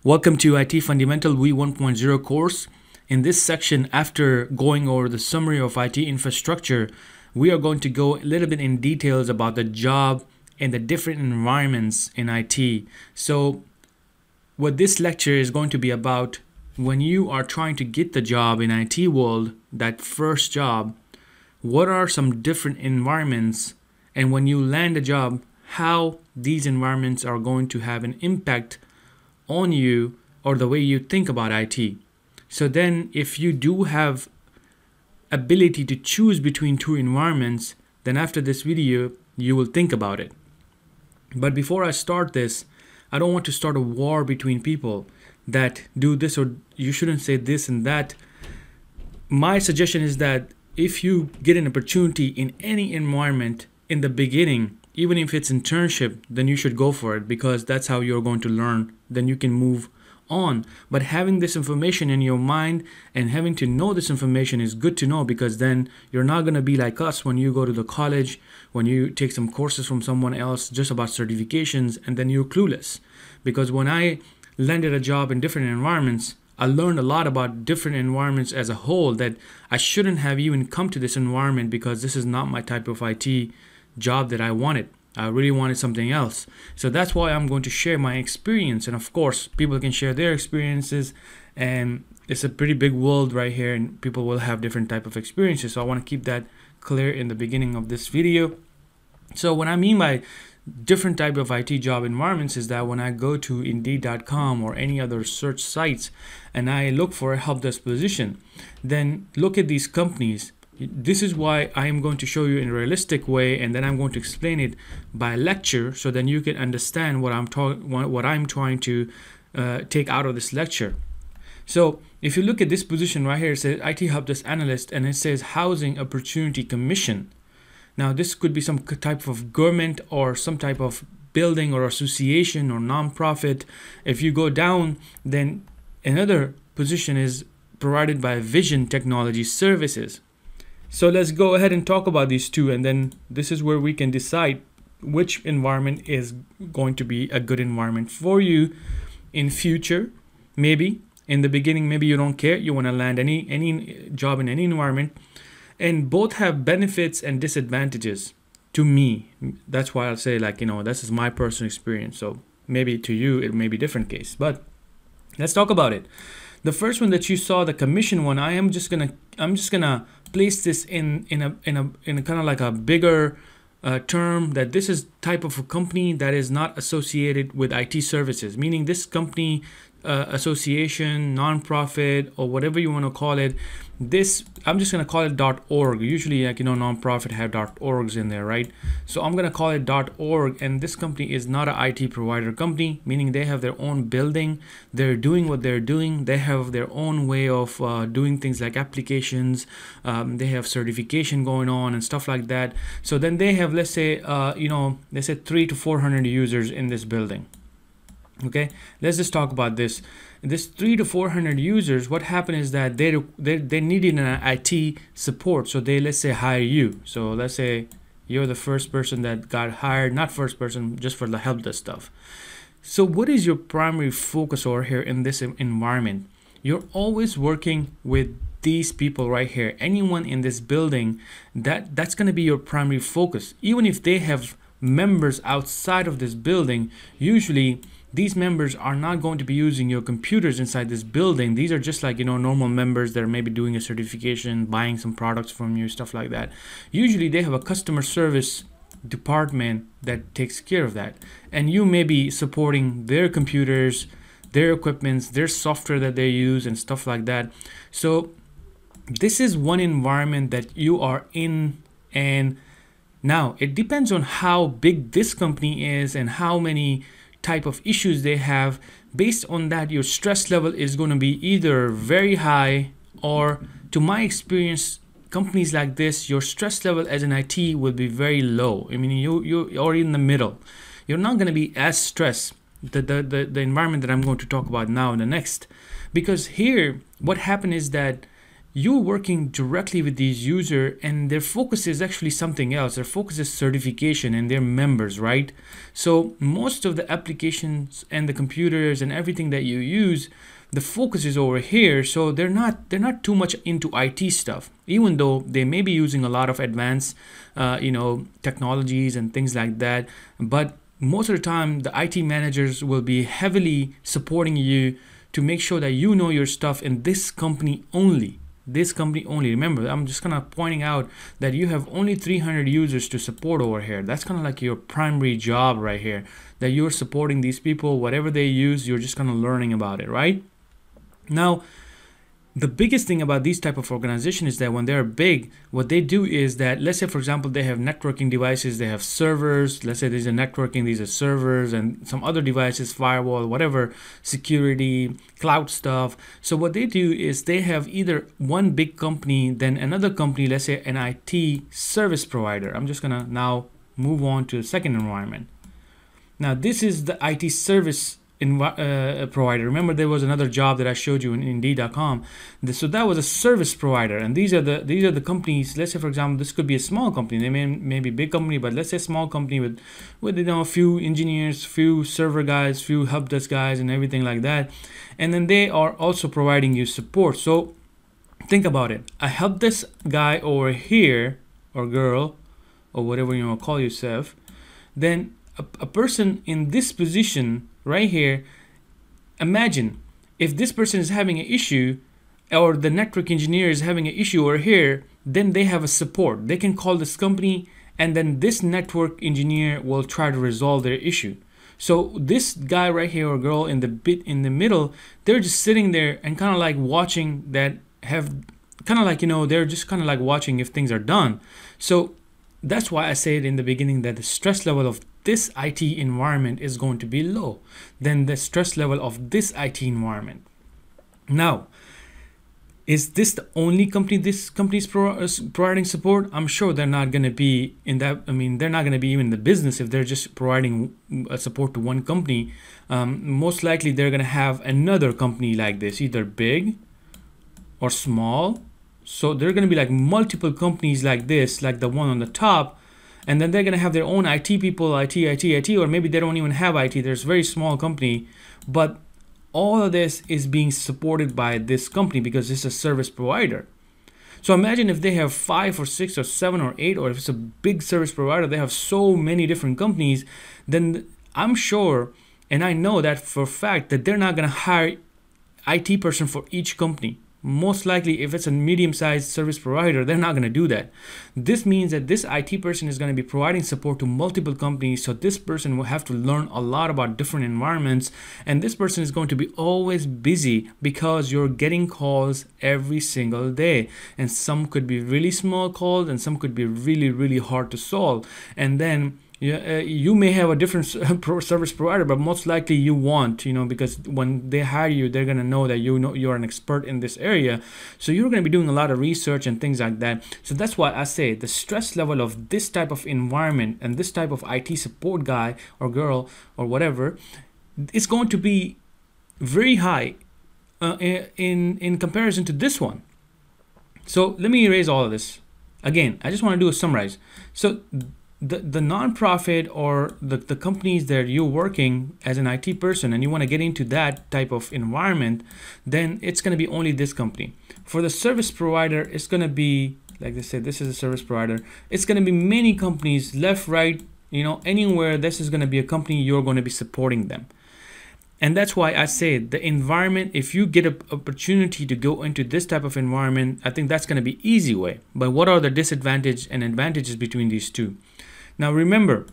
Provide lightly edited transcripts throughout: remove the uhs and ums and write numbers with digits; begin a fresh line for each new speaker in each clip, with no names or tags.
Welcome to IT Fundamental V1.0 course. In this section, after going over the summary of IT infrastructure, we are going to go a little bit in details about the job and the different environments in IT. So what this lecture is going to be about, when you are trying to get the job in IT world, that first job, what are some different environments, and when you land a job, how these environments are going to have an impact on you or the way you think about IT. So then if you do have ability to choose between two environments, then after this video you will think about it. But before I start this, I don't want to start a war between people that do this or you shouldn't say this and that. My suggestion is that if you get an opportunity in any environment in the beginning, even if it's internship, then you should go for it, because that's how you're going to learn. Then you can move on. But having this information in your mind and having to know this information is good to know, because then you're not going to be like us when you go to the college, when you take some courses from someone else just about certifications, and then you're clueless. Because when I landed a job in different environments, I learned a lot about different environments as a whole, that I shouldn't have even come to this environment because this is not my type of IT job that I wanted. I really wanted something else. So that's why I'm going to share my experience. And of course, people can share their experiences, and it's a pretty big world right here, and people will have different type of experiences. So I want to keep that clear in the beginning of this video. So what I mean by different type of IT job environments is that when I go to Indeed.com or any other search sites and I look for a help desk position, then look at these companies. This is why I am going to show you in a realistic way, and then I'm going to explain it by lecture, so then you can understand what I'm trying to take out of this lecture. So if you look at this position right here, it says IT Help Desk Analyst, and it says Housing Opportunity Commission. Now this could be some type of government or some type of building or association or non-profit. If you go down, then another position is provided by Vision Technology Services. So let's go ahead and talk about these two, and then this is where we can decide which environment is going to be a good environment for you in future. Maybe in the beginning, maybe you don't care, you want to land any job in any environment, and both have benefits and disadvantages. To me, that's why I'll say, like, this is my personal experience. So maybe to you it may be a different case, but let's talk about it. The first one that you saw, the commission one, I'm just gonna place this in a kind of like a bigger term, that this is type of a company that is not associated with IT services, meaning this company, association, non-profit, or whatever you want to call it, this, I'm just going to call it .org. Usually, like, non-profit have .orgs in there, right? So I'm going to call it .org, and this company is not an IT provider company, meaning they have their own building, they're doing what they're doing, they have their own way of doing things like applications, they have certification going on and stuff like that. So then they have, let's say, they said 300 to 400 users in this building. Okay, let's just talk about this. This 300 to 400 users, what happened is that they needed an IT support. So they, let's say, hire you. So let's say you're the first person that got hired, not first person, just for the help desk stuff. So what is your primary focus over here in this environment? You're always working with these people right here. Anyone in this building, that's going to be your primary focus. Even if they have members outside of this building, usually these members are not going to be using your computers inside this building. These are just like, normal members that are maybe doing a certification, buying some products from you, stuff like that. Usually they have a customer service department that takes care of that. And you may be supporting their computers, their equipments, their software that they use and stuff like that. So this is one environment that you are in, and now it depends on how big this company is and how many type of issues they have. Based on that, your stress level is going to be either very high, or, to my experience, companies like this, your stress level as an IT will be very low. I mean, you are in the middle. You're not going to be as stressed. The environment that I'm going to talk about now in the next, because here what happened is that you're working directly with these users, and their focus is actually something else. Their focus is certification and their members, right? So most of the applications and the computers and everything that you use, the focus is over here. So they're not too much into IT stuff, even though they may be using a lot of advanced technologies and things like that. But most of the time the IT managers will be heavily supporting you to make sure that you know your stuff in this company only. This company only. Remember, I'm just kind of pointing out that you have only 300 users to support over here. That's kind of like your primary job right here, that you're supporting these people. Whatever they use, you're just kind of learning about it, right? Now, the biggest thing about these type of organizations is that when they're big, what they do is that, let's say for example, they have networking devices, they have servers. Let's say these are networking, these are servers, and some other devices, firewall, whatever, security, cloud stuff. So what they do is they have either one big company, then another company, let's say an IT service provider. I'm just gonna now move on to the second environment. Now this is the IT service provider. Remember, there was another job that I showed you in Indeed.com. So that was a service provider, and these are the companies. Let's say for example, this could be a small company. They may be a big company, but let's say a small company with a few engineers, few server guys, few help desk guys, and everything like that. And then they are also providing you support. So think about it. A help desk guy over here, or girl, or whatever you want to call yourself, then a person in this position right here, imagine if this person is having an issue, or the network engineer is having an issue over here, then they have a support. They can call this company, and then this network engineer will try to resolve their issue. So this guy right here, or girl in the middle, they're just sitting there and kind of like watching that, have kind of like, they're just kind of like watching if things are done. So that's why I said in the beginning that the stress level of this IT environment is going to be low than the stress level of this IT environment. Now, is this the only company this company is providing support? I'm sure they're not going to be in that. I mean, they're not going to be even in the business if they're just providing support to one company. Most likely, they're going to have another company like this, either big or small. So they're going to be like multiple companies like this, like the one on the top. And then they're going to have their own IT people, IT, or maybe they don't even have IT. There's a very small company, but all of this is being supported by this company because it's a service provider. So imagine if they have 5 or 6 or 7 or 8, or if it's a big service provider, they have so many different companies, then I'm sure, and I know that for a fact, that they're not going to hire IT person for each company. Most likely, if it's a medium-sized service provider, they're not going to do that. This means that this IT person is going to be providing support to multiple companies. So this person will have to learn a lot about different environments. And this person is going to be always busy because you're getting calls every single day. And some could be really small calls, and some could be really, really hard to solve. And then you may have a different service provider, but most likely you want, because when they hire you, they're going to know that you're an expert in this area. So you're going to be doing a lot of research and things like that. So that's why I say the stress level of this type of environment and this type of IT support guy or girl or whatever is going to be very high in comparison to this one. So let me erase all of this. Again, I just want to do a summarize. So the nonprofit or the companies that you're working as an IT person and you want to get into that type of environment, then it's going to be only this company. For the service provider, it's going to be, like they said, this is a service provider. It's going to be many companies, left, right, anywhere. This is going to be a company, you're going to be supporting them. And that's why I say the environment, if you get an opportunity to go into this type of environment, I think that's going to be easy way. But what are the disadvantages and advantages between these two? Now remember,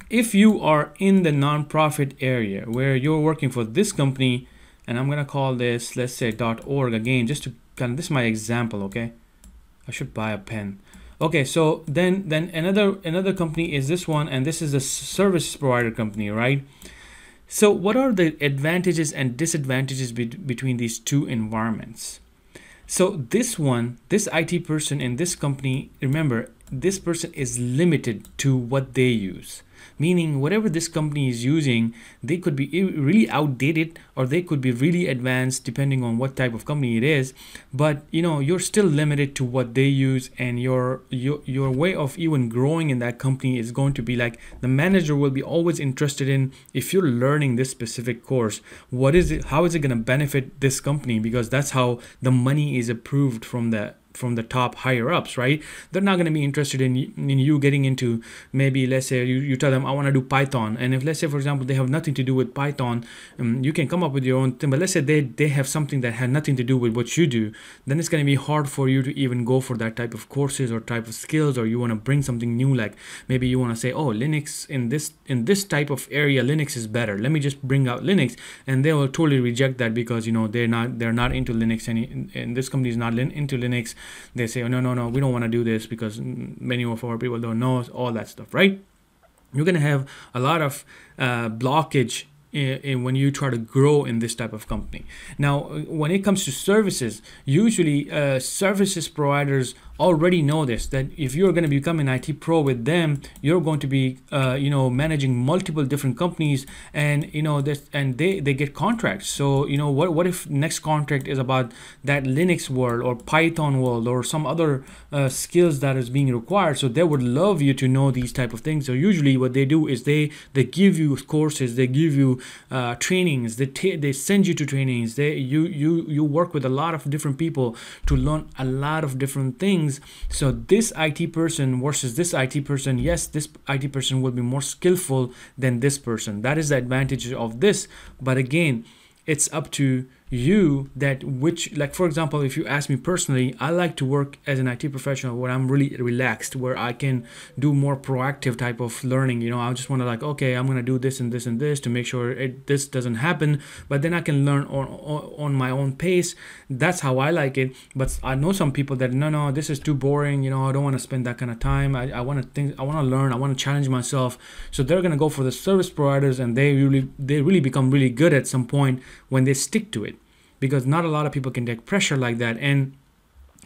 if you are in the nonprofit area where you're working for this company, and I'm going to call this, let's say .org again, just to kind of, this is my example, okay? I should buy a pen. Okay, so then another company is this one, and this is a service provider company, right? So what are the advantages and disadvantages between these two environments? So this IT person in this company, remember, this person is limited to what they use. meaning whatever this company is using, they could be really outdated or they could be really advanced depending on what type of company it is. But you're still limited to what they use, and your way of even growing in that company is going to be like, the manager will be always interested in, if you're learning this specific course, what is it, how is it going to benefit this company, because that's how the money is approved from the top higher ups, right? They're not going to be interested in you getting into, maybe let's say you tell them I want to do Python, and if let's say for example they have nothing to do with Python, you can come up with your own thing, but let's say they have something that had nothing to do with what you do, then it's going to be hard for you to even go for that type of courses or type of skills, or you want to bring something new, like maybe you want to say, oh, Linux in this type of area, Linux is better, let me just bring out Linux, and they will totally reject that because they're not into Linux, and this company is not into Linux. They say, oh, no, we don't want to do this because many of our people don't know, all that stuff, right? You're going to have a lot of blockage when you try to grow in this type of company. Now, when it comes to services, usually services providers already know this, that if you're going to become an IT pro with them, you're going to be managing multiple different companies, and they get contracts. So what if next contract is about that Linux world or Python world or some other skills that is being required, so they would love you to know these type of things. So usually what they do is they give you courses, they give you trainings, they send you to trainings, you work with a lot of different people to learn a lot of different things. So this IT person versus this IT person, yes, this IT person will be more skillful than this person. That is the advantage of this. But again, it's up to you that like for example, if you ask me personally, I like to work as an IT professional where I'm really relaxed, where I can do more proactive type of learning. I just want to like, okay, I'm going to do this and this and this to make sure this doesn't happen, but then I can learn on my own pace. That's how I like it. But I know some people that no, this is too boring, I don't want to spend that kind of time. I want to think, I want to learn, I want to challenge myself. So they're going to go for the service providers, and they really become really good at some point when they stick to it, because not a lot of people can take pressure like that. And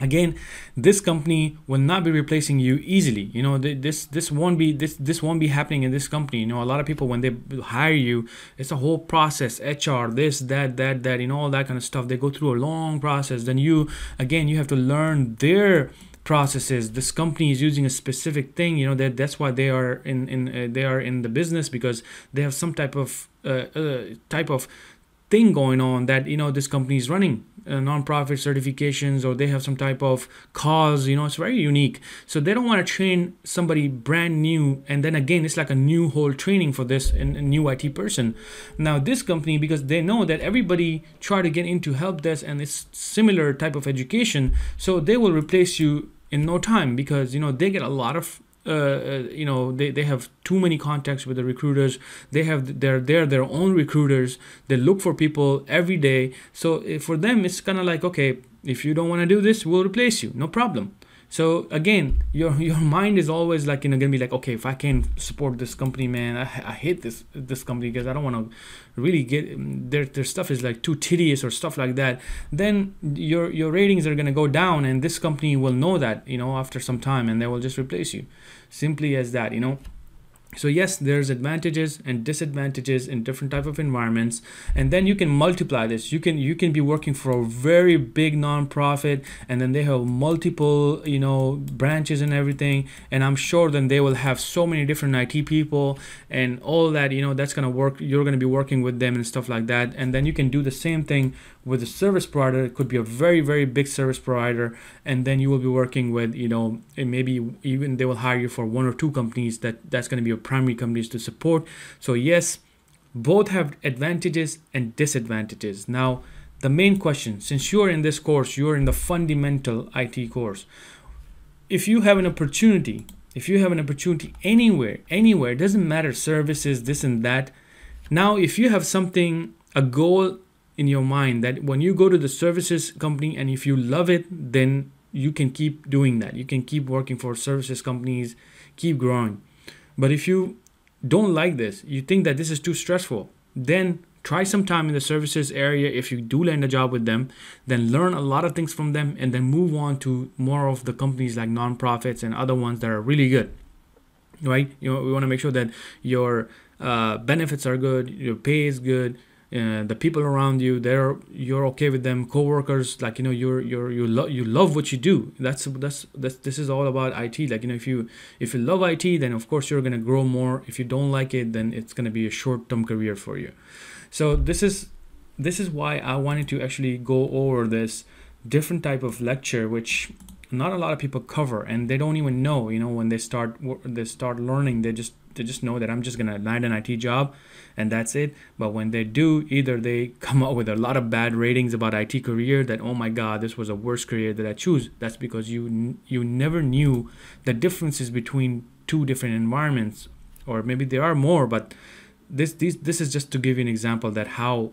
again, this company will not be replacing you easily. This won't be happening in this company. A lot of people, when they hire you, it's a whole process, HR, this, that, all that kind of stuff. They go through a long process. Then you have to learn their processes. This company is using a specific thing, that's why they are in the business, because they have some type of thing going on that this company is running, non-profit certifications, or they have some type of cause. It's very unique. So they don't want to train somebody brand new, and then again it's like a new whole training for this and a new IT person. Now this company, because they know that everybody try to get into help desk and it's similar type of education, so they will replace you in no time, because they get a lot of they have too many contacts with the recruiters. They're their own recruiters. They look for people every day. So for them, it's kind of like, okay, if you don't want to do this, we'll replace you, no problem. So again, your mind is always like gonna be like, okay, if I can't support this company, man, I hate this company because I don't want to really get their stuff is like too tedious or stuff like that. Then your ratings are gonna go down, and this company will know that after some time, and they will just replace you. Simply as that. So yes, there's advantages and disadvantages in different type of environments, and then you can multiply this. You can be working for a very big nonprofit, and then they have multiple branches and everything, and I'm sure then they will have so many different IT people and all that. That's gonna work. You're gonna be working with them and stuff like that, and then you can do the same thing with a service provider. It could be a very, very big service provider, and then you will be working with and maybe even they will hire you for one or two companies that's going to be your primary companies to support. So yes, both have advantages and disadvantages. Now the main question, since you're in this course, you're in the fundamental IT course, if you have an opportunity anywhere, it doesn't matter, services, this and that. Now if you have a goal in your mind that when you go to the services company, and if you love it, then you can keep doing that. You can keep working for services companies, keep growing. But if you don't like this, you think that this is too stressful, then try some time in the services area. If you do land a job with them, then learn a lot of things from them, and then move on to more of the companies like nonprofits and other ones that are really good. right? We want to make sure that your benefits are good, your pay is good, the people around you, you're okay with them, coworkers, like you love what you do. That's this is all about IT. Like if you love IT, then of course you're gonna grow more. If you don't like it, then it's gonna be a short-term career for you. So this is why I wanted to actually go over this different type of lecture, which not a lot of people cover, and they don't even know. When they start learning, they just know that I'm just gonna land an IT job, and that's it. But when they do, either they come up with a lot of bad ratings about IT career, that oh my god, this was a worst career that I choose. That's because you never knew the differences between two different environments, or maybe there are more. But this is just to give you an example that how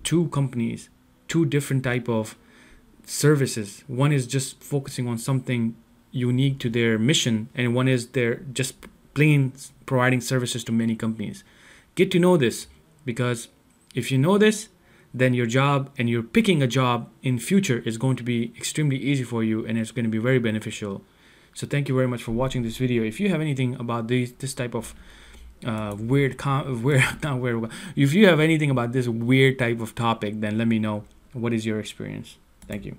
two companies, two different type of services. One is just focusing on something unique to their mission, and one is they're just plain providing services to many companies. Get to know this, because if you know this, then your job and you're picking a job in future is going to be extremely easy for you, and it's going to be very beneficial. So thank you very much for watching this video. If you have anything about this type of if you have anything about this weird type of topic, then let me know. What is your experience? Thank you.